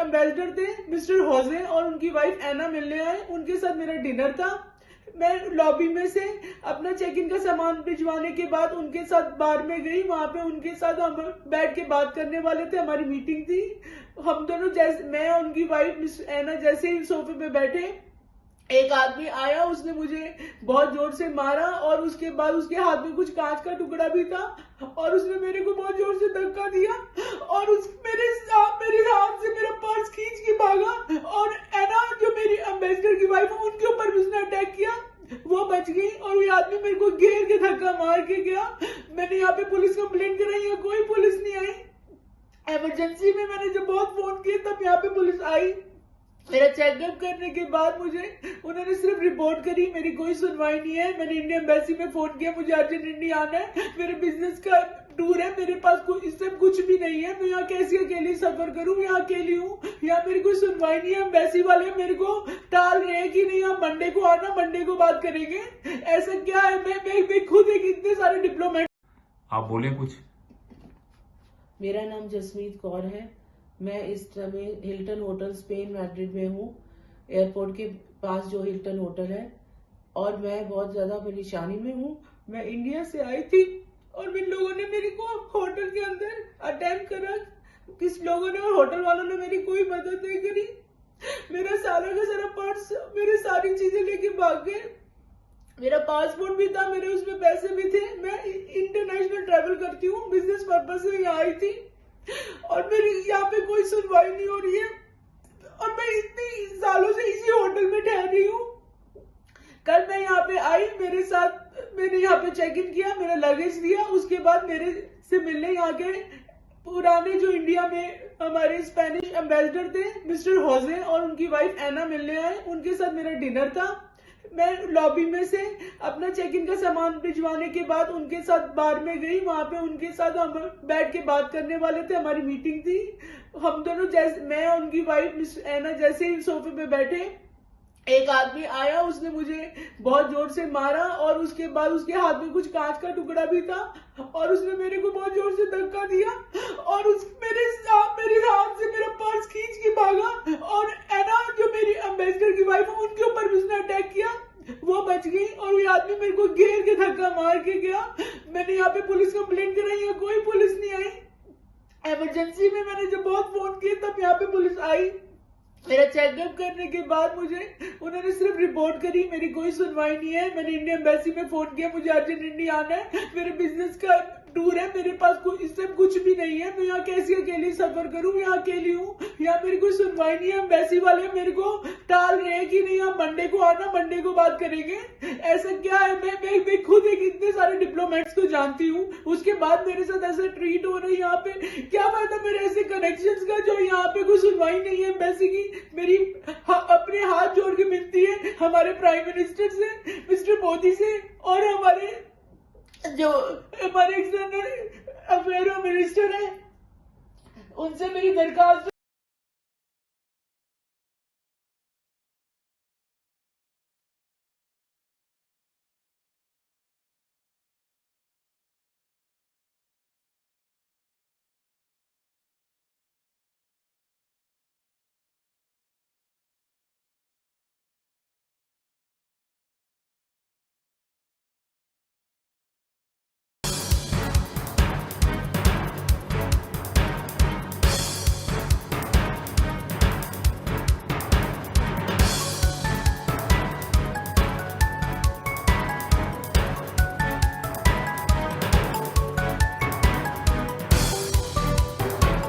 Ambassador थे mister होजे और उनकी वाइफ एना मिलने आए। उनके साथ मेरा डिनर था। मैं लॉबी में से अपना चेक इन का सामान भिजवाने के बाद उनके साथ बार में गई। वहां पे उनके साथ हम बैठ के बात करने वाले थे, हमारी मीटिंग थी। हम दोनों जैसे, मैं और उनकी वाइफ मिस एना जैसे ही सोफे पे बैठे, एक आदमी आया, उसने मुझे बहुत जोर से मारा और उसके बाद उसके हाथ में कुछ कांच का टुकड़ा भी था और उसने मेरे को बहुत जोर से धक्का दिया और मेरे हाथ से मेरा पर्स खींच के भागा और एना जो मेरी एम्बेसडर की वाइफ है उनके ऊपर भी उसने अटैक किया। वो बच गई और ये आदमी मेरे को घेर के धक्का मार के गया। मैंने यहाँ पे पुलिस कंप्लेंट कराई है, कोई पुलिस नहीं आई। इमरजेंसी में मैंने जब बहुत फोन किए तब यहाँ पे पुलिस आई। मेरा चेकअप करने के बाद मुझे उन्होंने सिर्फ रिपोर्ट करी, मेरी कोई सुनवाई नहीं है। मैंने इंडियन एम्बेसी में फोन किया, मुझे अर्जेंट इंडिया आना है, मेरे बिजनेस का टूर है, मेरे पास इससे कुछ भी नहीं है, मैं यहाँ कैसे अकेली सफर करूँ, यहाँ अकेली हूँ, यहाँ मेरी कोई सुनवाई नहीं है। एम्बेसी वाले मेरे को टाल रहे हैं कि नहीं आप मंडे को आना, मंडे को बात करेंगे। ऐसा क्या है, मैं खुद एक इतने सारे डिप्लोमेट। आप बोले कुछ। मेरा नाम जसमीत कौर है। मैं इस समय हिल्टन होटल स्पेन मैड्रिड में हूँ, एयरपोर्ट के पास जो हिल्टन होटल है, और मैं बहुत ज्यादा परेशानी में हूँ। मैं इंडिया से आई थी और इन लोगों ने मेरे को होटल के अंदर अटैक करा। किस लोगों ने और होटल वालों ने मेरी कोई मदद नहीं करी। मेरा सारा का सारा पर्स, मेरी सारी चीजें लेके भाग गए। मेरा पासपोर्ट भी था, मेरे उसमें पैसे भी थे। मैं इंटरनेशनल ट्रैवल करती हूँ, बिजनेस पर्पज से यहाँ आई थी और मेरी यहाँ पे कोई सुनवाई नहीं हो रही है और मैं इतनी सालों से इसी होटल में ठहर रही हूँ। कल मैं यहाँ पे आई, मैंने यहाँ पे चेक इन किया, मेरा लगेज दिया, उसके बाद मेरे से मिलने यहाँ के पुराने जो इंडिया में हमारे स्पेनिश एम्बेसडर थे मिस्टर होजे और उनकी वाइफ एना मिलने आए। उनके साथ मेरा डिनर था। मैं लॉबी में से अपना चेक इन का सामान भिजवाने के बाद उनके साथ बार में गई। वहां पे उनके साथ हम बैठ के बात करने वाले थे, हमारी मीटिंग थी। हम दोनों जैसे, मैं और उनकी वाइफ मिस एना जैसे ही सोफे पे बैठे, एक आदमी आया, उसने मुझे बहुत जोर से मारा और उसके बाद उसके हाथ में कुछ कांच का टुकड़ा भी था और उसने मेरे को बहुत जोर से धक्का दिया और मेरे हाथ से मेरा पर्स खींच के भागा और एना जो मेरी एम्बेसडर की वाइफ है उनके ऊपर भी उसने अटैक किया। वो बच गई और ये आदमी मेरे को घेर के धक्का मार के गया। मैंने यहाँ पे पुलिस कंप्लेंट कराई है, कोई पुलिस नहीं आई। इमरजेंसी में मैंने जब बहुत फोन किए तब यहाँ पे पुलिस आई। मेरा चेकअप करने के बाद मुझे उन्होंने सिर्फ रिपोर्ट करी, मेरी कोई सुनवाई नहीं है। मैंने इंडियन एम्बेसी में फोन किया, मुझे अर्जेंट इंडिया आना है, मेरे बिजनेस का टूर है, मेरे पास इससे कुछ भी नहीं है, मैं यहाँ कैसे अकेली सफर करूँ, यहाँ अकेली हूँ, यहाँ मेरी कोई सुनवाई नहीं है। एम्बेसी वाले मेरे को टाल रहे हैं कि नहीं आप मंडे को आना, मंडे को बात करेंगे। ऐसा क्या है, मैं खुद एक इतने सारे डिप्लोमेट्स को जानती हूँ, उसके बाद मेरे साथ ऐसा ट्रीट हो रहा है। यहाँ पे क्या फायदा मेरे ऐसे कनेक्शंस का जो यहाँ पे कोई सुनवाई नहीं है एम्बेसी की। मेरी अपने हाथ जोड़ के मिलती है हमारे प्राइम मिनिस्टर से, मिस्टर मोदी से, और हमारे जो हमारे एक्सटर्नल अफेयर मिनिस्टर है, उनसे मेरी दरखास्त